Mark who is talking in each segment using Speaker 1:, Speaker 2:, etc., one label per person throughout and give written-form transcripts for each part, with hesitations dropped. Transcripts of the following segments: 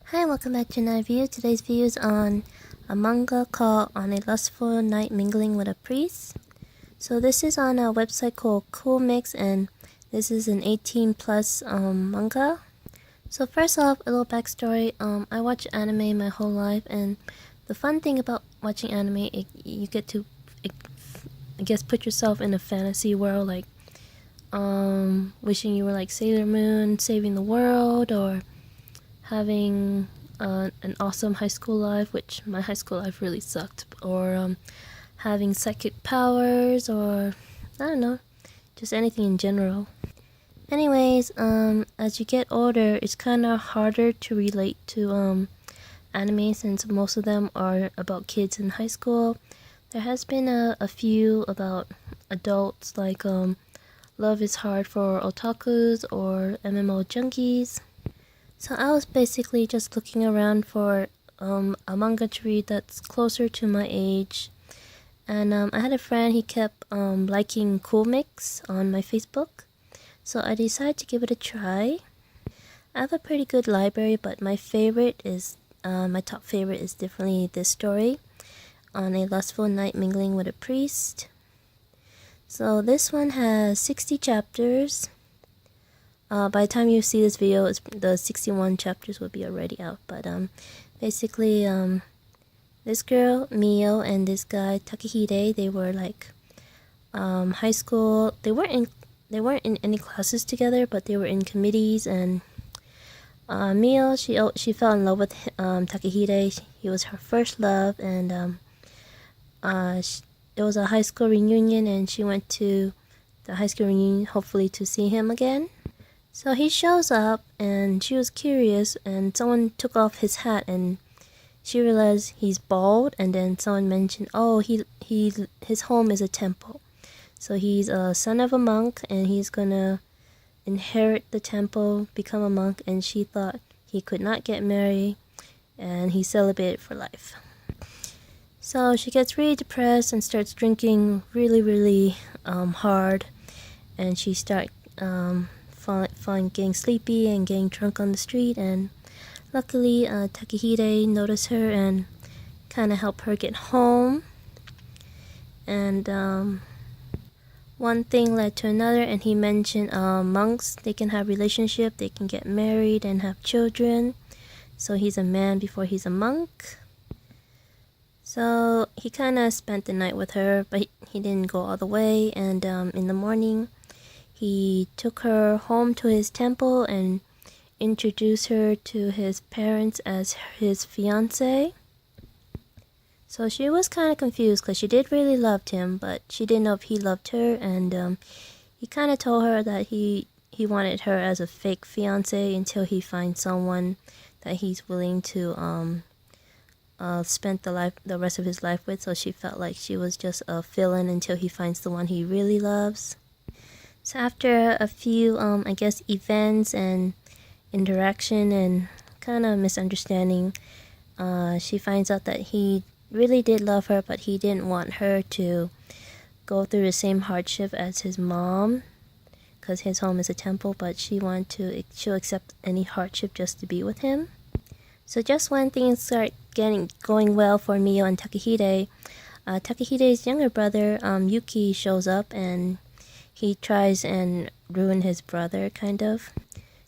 Speaker 1: Hi, welcome back to another video. Today's video is on a manga called On a Lustful Night Mingling with a Priest. So this is on a website called Cool Mix, and this is an 18 plus manga. So first off, a little backstory. I watch anime my whole life, and the fun thing about watching anime, you get to, I guess, put yourself in a fantasy world, like wishing you were like Sailor Moon saving the world, or having an awesome high school life, which my high school life really sucked, or having psychic powers, or I don't know, just anything in general. Anyways, as you get older, it's kind of harder to relate to anime since most of them are about kids in high school. There has been a few about adults, like Love is Hard for Otakus or MMO Junkies. So I was basically just looking around for a manga to read that's closer to my age. And I had a friend, he kept liking Cool Mix on my Facebook. So I decided to give it a try. I have a pretty good library, but my favorite is, my top favorite is definitely this story, On a Lustful Night Mingling with a Priest. So this one has 60 chapters. By the time you see this video, the 61 chapters will be already out. But basically, this girl Mio and this guy Takehide, they were like high school. They weren't in any classes together, but they were in committees. And Mio, she fell in love with Takehide. He was her first love, and it was a high school reunion, and she went to the high school reunion hopefully to see him again. So he shows up, and she was curious, and someone took off his hat, and she realized he's bald. And then someone mentioned, oh, his home is a temple, so he's a son of a monk, and he's gonna inherit the temple, become a monk. And she thought he could not get married, and he celibated for life. So she gets really depressed and starts drinking really hard, and she starts getting sleepy and getting drunk on the street. And luckily Takehide noticed her and kind of helped her get home. And one thing led to another, and he mentioned monks, they can have relationship, they can get married and have children. So he's a man before he's a monk. So he kind of spent the night with her, but he didn't go all the way. And in the morning, he took her home to his temple and introduced her to his parents as his fiancée. So she was kind of confused because she did really love him, but she didn't know if he loved her. And he kind of told her that he wanted her as a fake fiancée until he finds someone that he's willing to spend the rest of his life with. So she felt like she was just a fill-in until he finds the one he really loves. So after a few, I guess, events and interaction and kind of misunderstanding, she finds out that he really did love her, but he didn't want her to go through the same hardship as his mom, because his home is a temple, but she'll accept any hardship just to be with him. So just when things start going well for Mio and Takehide, Takehide's younger brother, Yuki, shows up, and he tries and ruin his brother, kind of,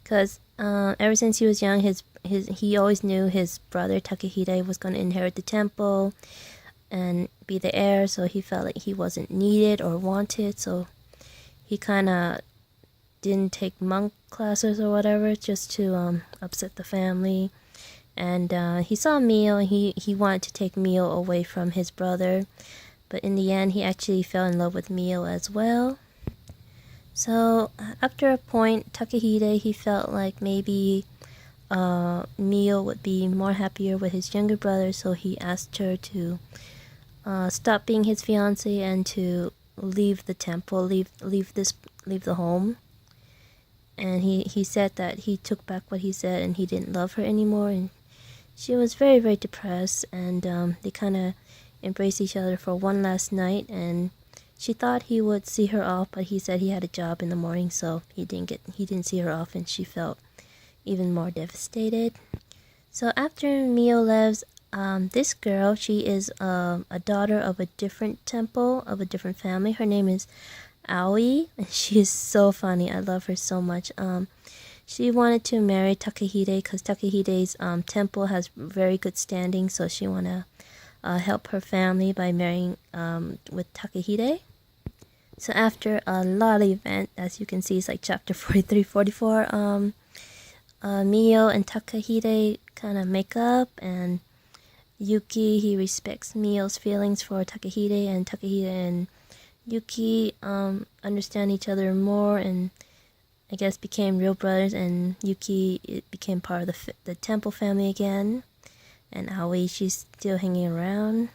Speaker 1: because ever since he was young, he always knew his brother Takehide was going to inherit the temple and be the heir. So he felt like he wasn't needed or wanted. So he kind of didn't take monk classes or whatever, just to upset the family. And he saw Mio, and he wanted to take Mio away from his brother, but in the end, he actually fell in love with Mio as well. So after a point, Takehide, he felt like maybe Mio would be more happier with his younger brother, so he asked her to stop being his fiancée and to leave the temple, leave the home. And he said that he took back what he said, and he didn't love her anymore. And she was very depressed, and they kind of embraced each other for one last night. And she thought he would see her off, but he said he had a job in the morning, so he didn't see her off, and she felt even more devastated. So after Mio lives, this girl, she is a daughter of a different temple, of a different family. Her name is Aoi, and she is so funny. I love her so much. She wanted to marry Takahide because Takahide's temple has very good standing, so she want to help her family by marrying with Takahide. So after a lot of event, as you can see, it's like chapter 43, 44, Mio and Takahide kind of make up, and Yuki, he respects Mio's feelings for Takahide, and Takahide and Yuki understand each other more, and I guess became real brothers, and Yuki became part of the temple family again, and Aoi, she's still hanging around.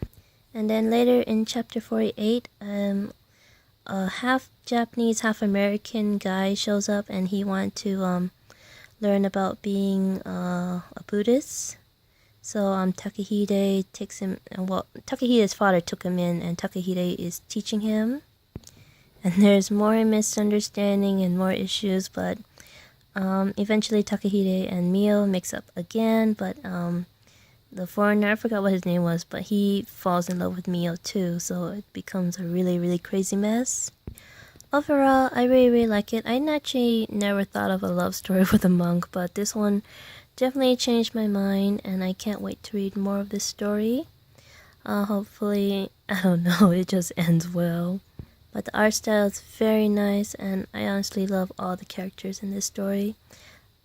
Speaker 1: And then later in chapter 48, a half Japanese, half American guy shows up, and he wanted to learn about being a Buddhist. So Takahide takes him, well, Takahide's father took him in, and Takahide is teaching him. And there's more misunderstanding and more issues, but eventually Takahide and Mio mix up again, but the foreigner, I forgot what his name was, but he falls in love with Mio too, so it becomes a really, really crazy mess. Overall, I really, really like it. I actually never thought of a love story with a monk, but this one definitely changed my mind, and I can't wait to read more of this story. Hopefully, I don't know, it just ends well. But the art style is very nice, and I honestly love all the characters in this story.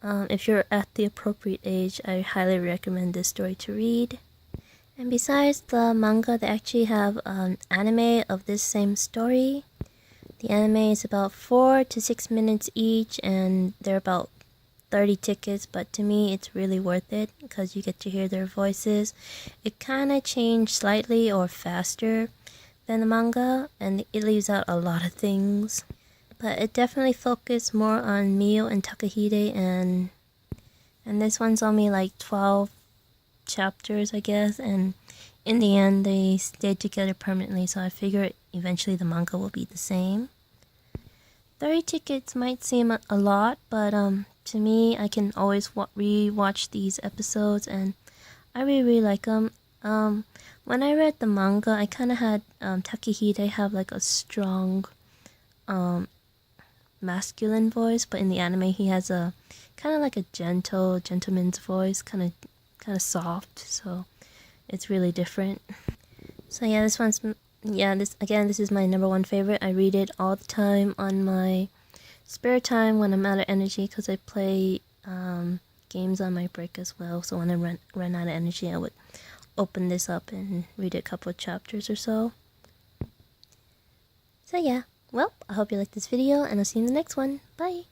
Speaker 1: If you're at the appropriate age, I highly recommend this story to read. And besides the manga, they actually have an anime of this same story. The anime is about 4 to 6 minutes each, and they're about 30 tickets, but to me it's really worth it because you get to hear their voices. It kind of changed slightly or faster than the manga, and it leaves out a lot of things. But it definitely focused more on Mio and Takahide, and this one's only like 12 chapters, I guess, and in the end they stayed together permanently, so I figure eventually the manga will be the same. 30 tickets might seem a lot, but to me, I can always re-watch these episodes, and I really, really like them. When I read the manga, I kind of had Takahide have like a strong masculine voice, but in the anime he has a kind of like a gentleman's voice, kind of soft, so it's really different. So yeah, this is my number one favorite. I read it all the time on my spare time when I'm out of energy, because I play games on my break as well, so when I run out of energy, I would open this up and read a couple of chapters or so. So yeah, well, I hope you liked this video, and I'll see you in the next one. Bye!